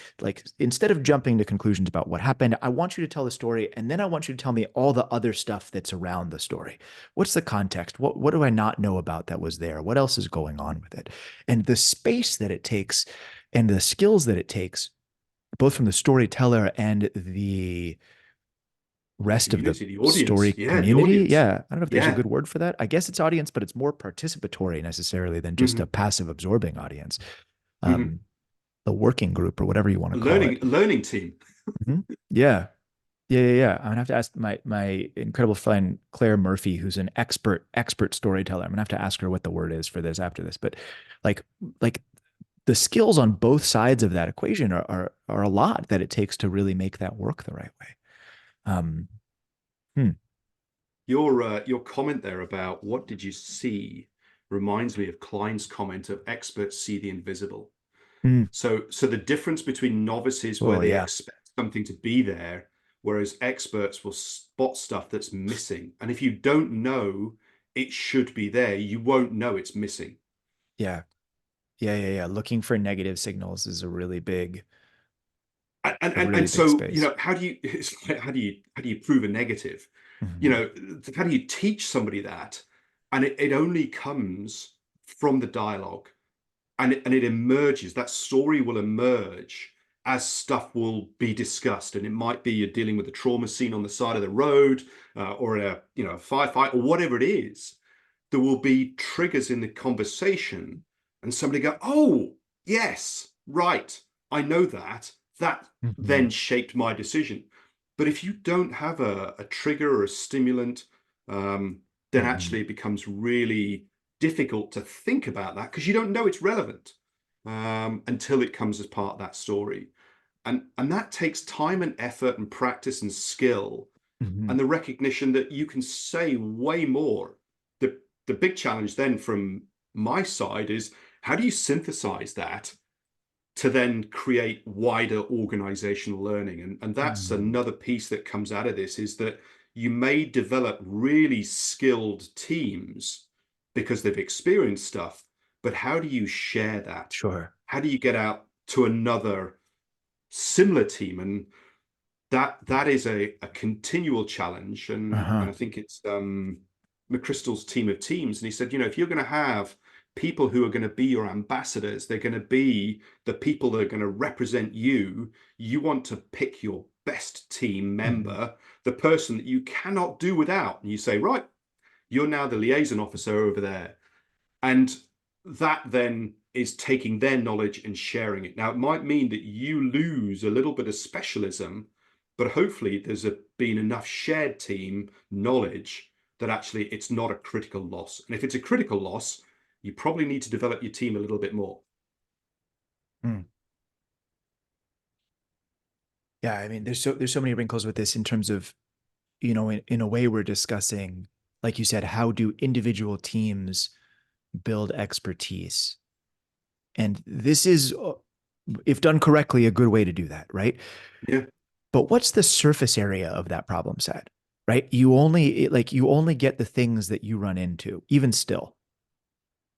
instead of jumping to conclusions about what happened, I want you to tell the story, and then I want you to tell me all the other stuff that's around the story. What's the context? What do I not know about that was there? What else is going on with it? And the space that it takes and the skills that it takes, both from the storyteller and the
The
rest of the
community, the audience.
story
Yeah, the
community.
audience.
Yeah, I don't know if there's a
Yeah.
good word for that. I guess it's audience, but it's more participatory necessarily than just a
Hmm.
passive absorbing audience.
Hmm.
Um, the working group or whatever you want to call it.
A learning team.
Mhm. Yeah. Yeah. I'm gonna have to ask my incredible friend Claire Murphy, who's an expert storyteller. I'm gonna have to ask her what the word is for this after this. But like like the skills on both sides of that equation are a lot that it takes to really make that work the right way. Um, hmm.
Your comment there about what did you see reminds me of Klein's comment of experts see the invisible.
Hmm.
So the difference between novices where
Oh
they
yeah.
expect something to be there, whereas experts will spot stuff that's missing. And if you don't know it should be there, you won't know it's missing.
Yeah. Yeah. Looking for negative signals is
And
a
and,
really
and
big
so,
space.
how do you it's like, how do you prove a negative? You
Mhm.
know, how do you teach somebody that? And it only comes from the dialogue, and it emerges, that story will emerge as stuff will be discussed, and it might be you're dealing with a trauma scene on the side of the road, or a firefight or whatever it is. There will be triggers in the conversation, and somebody go, oh yes, right, I know that then
Mhm.
shaped my decision. But if you don't have a trigger or a stimulant, um, then
Mhm.
actually it becomes really difficult to think about that because you don't know it's relevant, until it comes as part of that story. And that takes time and effort and practice and skill, and
Mhm.
the recognition that you can say way more. The big challenge then from my side is, how do you synthesize that to then create wider organizational learning? And that's
Mhm.
another piece that comes out of this, is that you may develop really skilled teams because they've experienced stuff, but how do you share that?
Sure.
How do you get out to another similar team? And that is a continual challenge. And
Uh-huh.
I think it's McChrystal's team of teams. And he said, if you're going to have people who are going to be your ambassadors, they're going to be the people that are going to represent you. You want to pick your best team
Mhm.
member, the person that you cannot do without. And you say, right, you're now the liaison officer over there. And that then is taking their knowledge and sharing it. Now, it might mean that you lose a little bit of specialism, but hopefully been enough shared team knowledge that actually it's not a critical loss. And if it's a critical loss, you probably need to develop your team a little bit more.
Mm. Yeah, I mean, there's so many wrinkles with this in terms of, in a way we're discussing, like you said, how do individual teams build expertise? And this is if done correctly, a good way to do that, right?
Yeah.
But what's the surface area of that problem set, right? You only get the things that you run into, even still,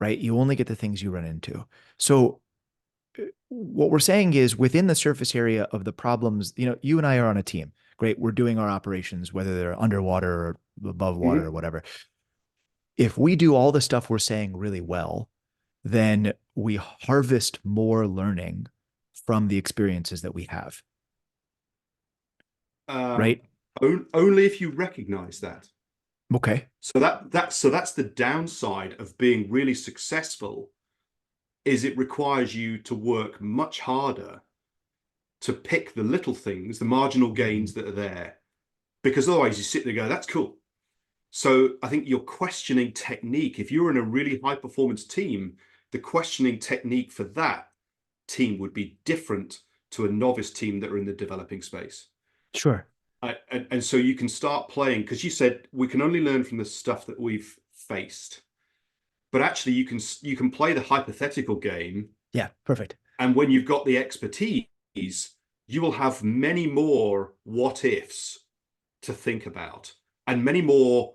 right? You only get the things you run into. So what we're saying is within the surface area of the problems, you and I are on a team. Great. We're doing our operations, whether they're underwater or above water or
Hmm.
whatever. If we do all the stuff we're saying really well, then we harvest more learning from the experiences that we have,
Um,
right?
only if you recognize that.
Okay.
So that's the downside of being really successful, is it requires you to work much harder to pick the little things, the marginal gains that are there, because otherwise you sit there and go, that's cool. So I think your questioning technique, if you're in a really high performance team, the questioning technique for that team would be different to a novice team that are in the developing space.
Sure.
And so you can start playing, because you said we can only learn from the stuff that we've faced, but actually you can play the hypothetical game,
Yeah. Perfect.
and when you've got the expertise, you will have many more what ifs to think about and many more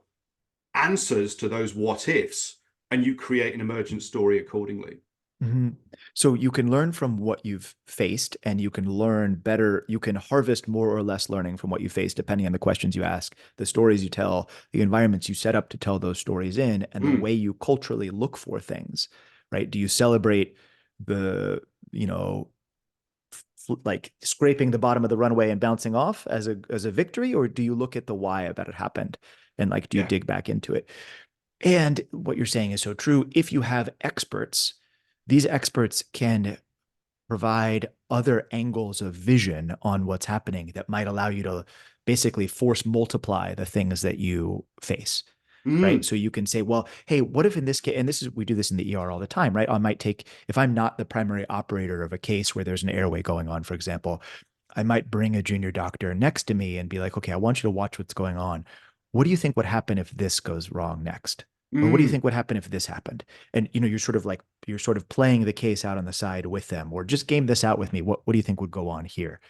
answers to those what ifs, and you create an emergent story accordingly.
Mm-hmm. So you can learn from what you've faced and you can learn better. You can harvest more or less learning from what you face, depending on the questions you ask, the stories you tell, the environments you set up to tell those stories in, and the
Mm,
way you culturally look for things, right? Do you celebrate the, you know, like scraping the bottom of the runway and bouncing off as a victory, or do you look at the why that it happened and like do you
yeah.
dig back into it? And what you're saying is so true. If you have experts, these experts can provide other angles of vision on what's happening that might allow you to basically force multiply the things that you face. Right.
Mm,
So you can say, well, hey, what if in this case, and we do this in the ER all the time, right? I might take, if I'm not the primary operator of a case where there's an airway going on, for example, I might bring a junior doctor next to me and be like, okay, I want you to watch what's going on. What do you think would happen if this goes wrong next? Or what do you
mm.
think would happen if this happened? And you're sort of playing the case out on the side with them, or just game this out with me. What do you think would go on here?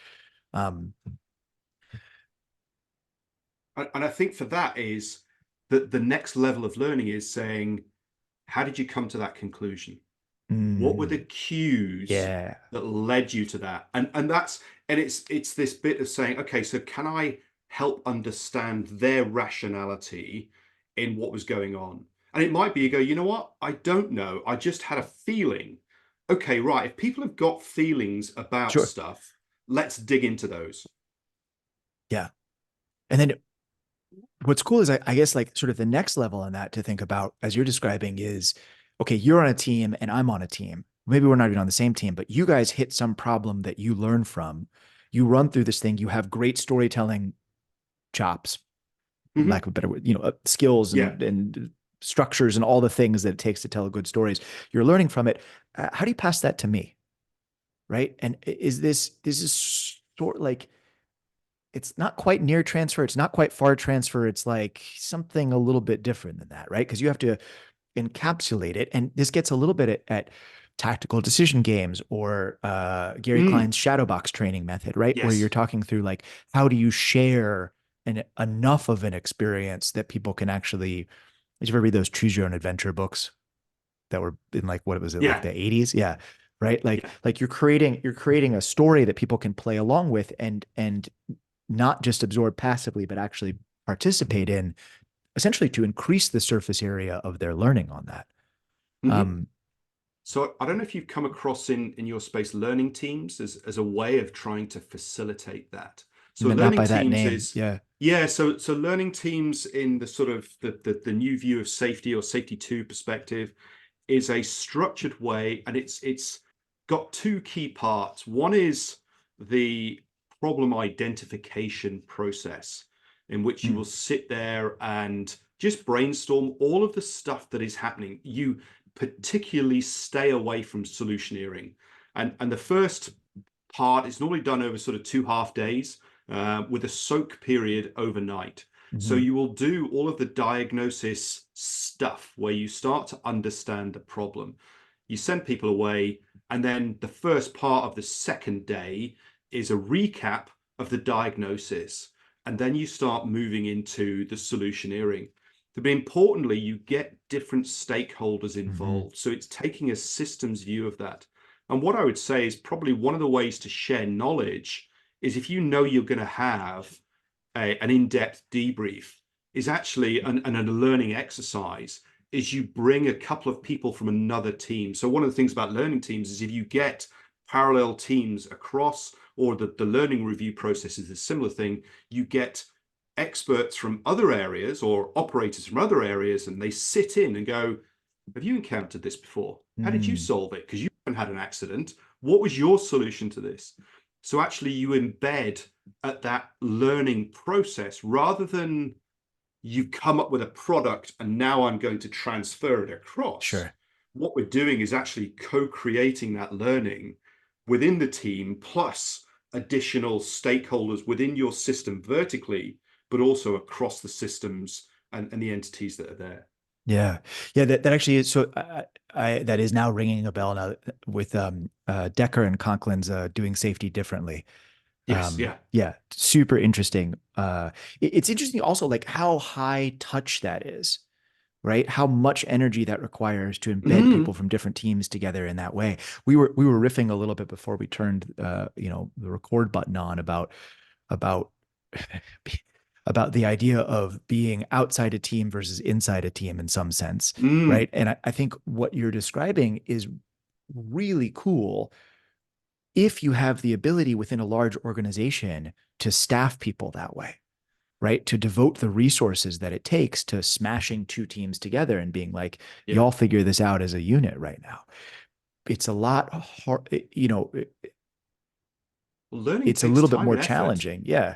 Um,
And I think for that is that the next level of learning is saying, how did you come to that conclusion? What were the
mm,
cues
yeah.
that led you to that? And it's this bit of saying, okay, so can I help understand their rationality in what was going on? And it might be you go, you know what? I don't know. I just had a feeling. Okay, right. If people have got feelings about
Sure.
stuff, let's dig into those.
Yeah. And then what's cool is I guess like sort of the next level on that to think about as you're describing is, okay, you're on a team and I'm on a team. Maybe we're not even on the same team, but you guys hit some problem that you learn from. You run through this thing. You have great storytelling chops,
Hmm.
lack of a better word, skills
Yeah.
and structures and all the things that it takes to tell good stories. You're learning from it. How do you pass that to me? Right. And this is sort of like, it's not quite near transfer. It's not quite far transfer. It's like something a little bit different than that, right? Because you have to encapsulate it. And this gets a little bit at tactical decision games or Gary
Mm.
Klein's shadow box training method, right? Where you're
Yes.
talking through like, how do you share enough of an experience that people can actually, did you ever read those choose your own adventure books that were in like, what was it, like
Yeah.
the 80s? Yeah. Right. Like,
Yeah.
like you're creating a story that people can play along with and not just absorb passively, but actually participate in, essentially to increase the surface area of their learning on that.
Hmm.
Um,
So I don't know if you've come across in your space learning teams as a way of trying to facilitate that. So
not
learning
by that
teams
name.
is,
Yeah.
yeah, so learning teams in the sort of the new view of safety or safety two perspective is a structured way, and it's got two key parts. One is the problem identification process, in which you will
Mm,
sit there and just brainstorm all of the stuff that is happening. You particularly stay away from solutioneering. And the first part is normally done over sort of 2 half days, with a soak period overnight. So
mhm,
you will do all of the diagnosis stuff where you start to understand the problem. You send people away. And then the first part of the second day is a recap of the diagnosis. And then you start moving into the solutioneering. But importantly, you get different stakeholders
Hmm.
involved. So it's taking a systems view of that. And what I would say is probably one of the ways to share knowledge is if you know you're going to have an in-depth debrief, is actually a learning exercise is you bring a couple of people from another team. So one of the things about learning teams is if you get parallel teams across, or the learning review process is a similar thing, you get experts from other areas or operators from other areas, and they sit in and go, have you encountered this before? How did you
Mm.
solve it? Because you haven't had an accident. What was your solution to this? So actually you embed at that learning process rather than you come up with a product and now I'm going to transfer it across.
Sure.
What we're doing is actually co-creating that learning within the team, plus additional stakeholders within your system vertically, but also across the systems and the entities that are there.
Yeah. Yeah. That actually is. So that is now ringing a bell now with Decker and Conklin's doing safety differently.
Yes, yeah.
Yeah, super interesting. It's interesting also like how high touch that is, right? How much energy that requires to embed people
Mm,
from different teams together in that way. We were riffing a little bit before we turned the record button on about about the idea of being outside a team versus inside a team in some sense,
mm,
right? And I think what you're describing is really cool if you have the ability within a large organization to staff people that way, right? To devote the resources that it takes to smashing two teams together and being like,
yeah.
y'all figure this out as a unit right now. It's a lot hard,
Learning
it's a
takes
little bit
time
more
and effort.
challenging. Yeah.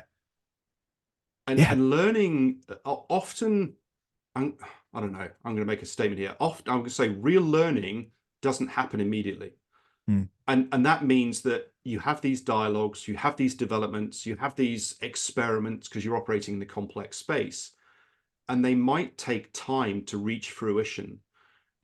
And
Yeah.
and learning often, I'm, I don't know, I'm going to make a statement here. Often, I'm going to say real learning doesn't happen immediately.
Mm.
And that means that you have these dialogues, you have these developments, you have these experiments because you're operating in the complex space, and they might take time to reach fruition.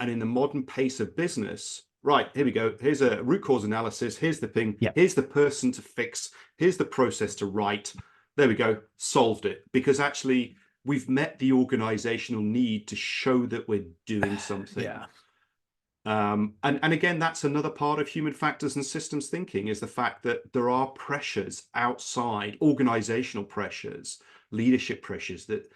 And in the modern pace of business, right, here we go. Here's a root cause analysis. Here's the thing.
Yeah.
Here's the person to fix. Here's the process to write. There we go. Solved it. Because actually, we've met the organizational need to show that we're doing something.
Yeah.
And again, that's another part of human factors and systems thinking is the fact that there are pressures outside, organizational pressures, leadership pressures, that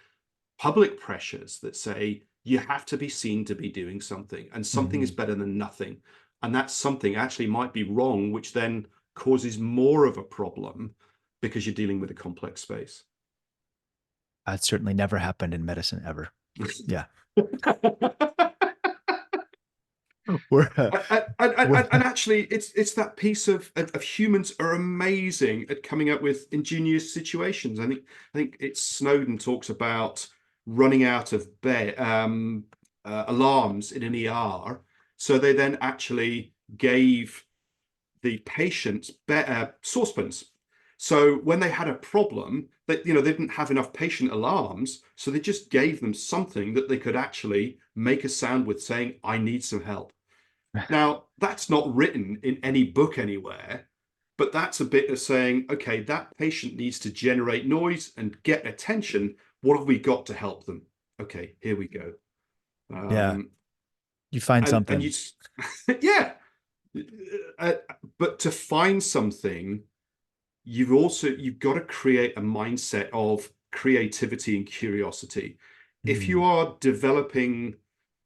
public pressures that say you have to be seen to be doing something and something is
Mhm.
better than nothing. And that something actually might be wrong, which then causes more of a problem because you're dealing with a complex space.
That certainly never happened in medicine ever. Yeah. We're,
and,
we're,
and actually it's that piece of humans are amazing at coming up with ingenious situations. I think it's Snowden talks about running out of bed alarms in an ER, so they then actually gave the patients saucepans. So when they had a problem, that they didn't have enough patient alarms, so they just gave them something that they could actually make a sound with, saying, "I need some help." Now, that's not written in any book anywhere, but that's a bit of saying, okay, that patient needs to generate noise and get attention. What have we got to help them? Okay, here we go.
yeah.
Um,
You find
and
something.
you, yeah, uh, but to find something, you've got to create a mindset of creativity and curiosity. If you
Mm.
are developing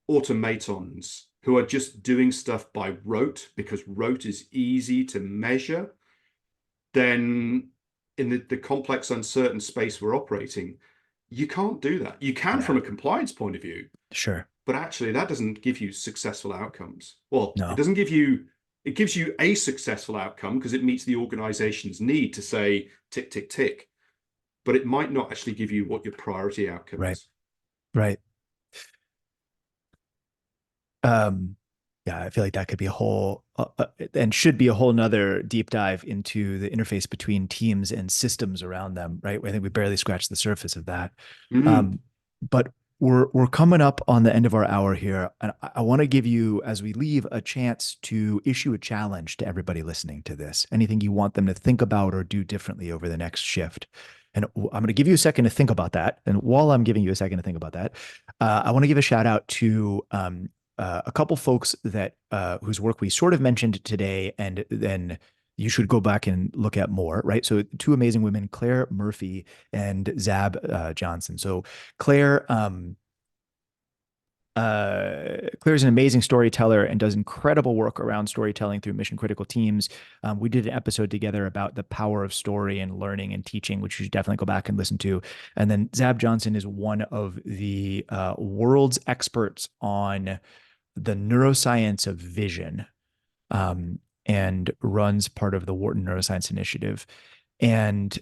automatons who are just doing stuff by rote because rote is easy to measure, then in the complex, uncertain space we're operating, you can't do that. You can
Yeah.
from a compliance point of view,
Sure.
but actually that doesn't give you successful outcomes. Well, it
No.
doesn't give you, it gives you a successful outcome because it meets the organization's need to say tick, tick, tick, but it might not actually give you what your priority outcome
Right.
is.
Right. Um, yeah, I feel like that could be a whole and should be a whole nother deep dive into the interface between teams and systems around them, right? I think we barely scratched the surface of that.
Mm.
Um, but We're coming up on the end of our hour here, and I want to give you, as we leave, a chance to issue a challenge to everybody listening to this. Anything you want them to think about or do differently over the next shift. And I'm going to give you a second to think about that. And while I'm giving you a second to think about that, I want to give a shout out to a couple folks that whose work we sort of mentioned today, and then you should go back and look at more, right? So two amazing women, Claire Murphy and Zab Johnson. So Claire, Claire's an amazing storyteller and does incredible work around storytelling through mission critical teams. We did an episode together about the power of story and learning and teaching, which you should definitely go back and listen to. And then Zab Johnson is one of the world's experts on the neuroscience of vision, and runs part of the Wharton Neuroscience Initiative. And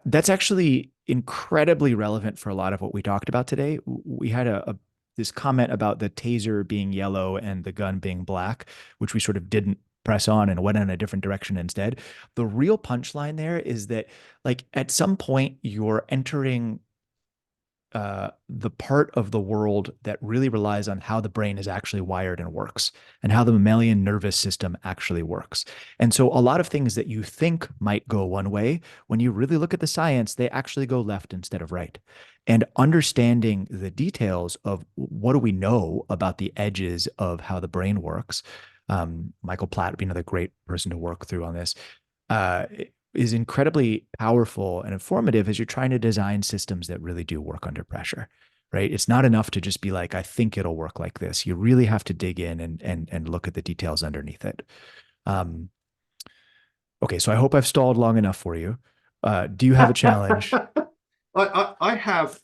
that's actually incredibly relevant for a lot of what we talked about today. We had this comment about the taser being yellow and the gun being black, which we sort of didn't press on and went in a different direction instead. The real punchline there is that, like, at some point you're entering the part of the world that really relies on how the brain is actually wired and works, and how the mammalian nervous system actually works. And so a lot of things that you think might go one way, when you really look at the science, they actually go left instead of right. And understanding the details of what do we know about the edges of how the brain works, Michael Platt would be another great person to work through on this, uh, is incredibly powerful and informative as you're trying to design systems that really do work under pressure, right? It's not enough to just be like, I think it'll work like this. You really have to dig in and look at the details underneath it. Um, okay, so I hope I've stalled long enough for you. Do you have a challenge?
I have,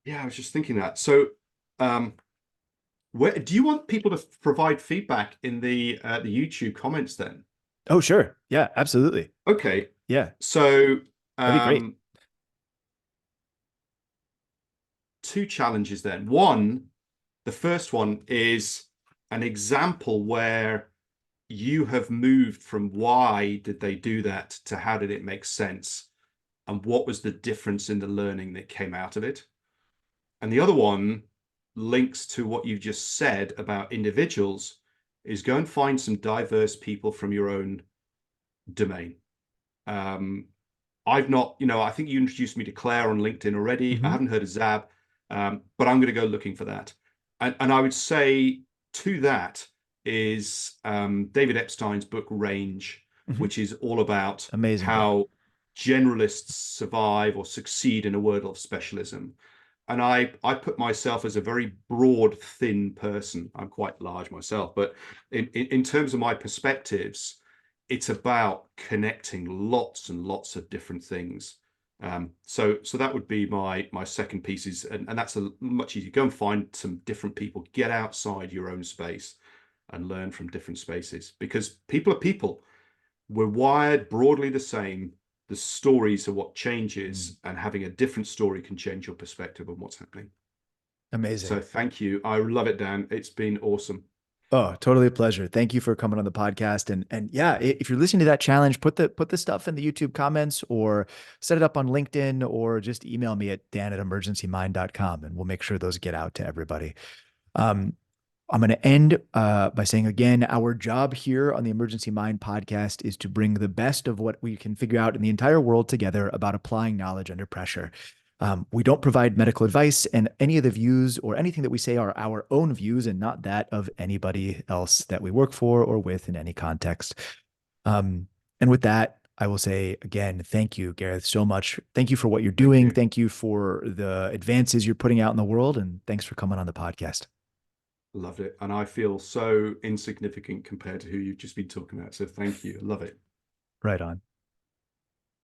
yeah, I was just thinking that. So, um, where do you want people to provide feedback in the YouTube comments then?
Oh, sure. Yeah, absolutely.
Okay,
Yeah,
so
that'd be great.
um, two challenges then. One, the first one is an example where you have moved from why did they do that to how did it make sense, and what was the difference in the learning that came out of it. And the other one links to what you've just said about individuals, is go and find some diverse people from your own domain. Um, I've not, I think you introduced me to Claire on LinkedIn already. I
Mm-hmm.
haven't heard of Zab, but I'm going to go looking for that. And I would say to that is David Epstein's book Range,
Mm-hmm.
which is all about
Amazing book.
how generalists survive or succeed in a world of specialism. And I put myself as a very broad, thin person. I'm quite large myself, but in terms of my perspectives, it's about connecting lots and lots of different things. So that would be my second piece is, and that's a much easier. Go and find some different people, get outside your own space and learn from different spaces, because people are people. We're wired broadly the same. The stories are what
Mm.
changes, and having a different story can change your perspective on what's happening. So
Amazing.
thank you. I love it, Dan. It's been awesome.
Oh, totally a pleasure. Thank you for coming on the podcast. And yeah, if you're listening to that challenge, put the stuff in the YouTube comments or set it up on LinkedIn or just email me at dan@emergencymind.com and we'll make sure those get out to everybody. Um, I'm going to end by saying again, our job here on the Emergency Mind podcast is to bring the best of what we can figure out in the entire world together about applying knowledge under pressure. We don't provide medical advice, and any of the views or anything that we say are our own views and not that of anybody else that we work for or with in any context. And with that, I will say again, thank you, Gareth, so much. Thank you for what you're
Thank
doing.
you.
Thank you for the advances you're putting out in the world. And thanks for coming on the podcast.
Loved it. And I feel so insignificant compared to who you've just been talking about. So thank you. I love it.
Right on.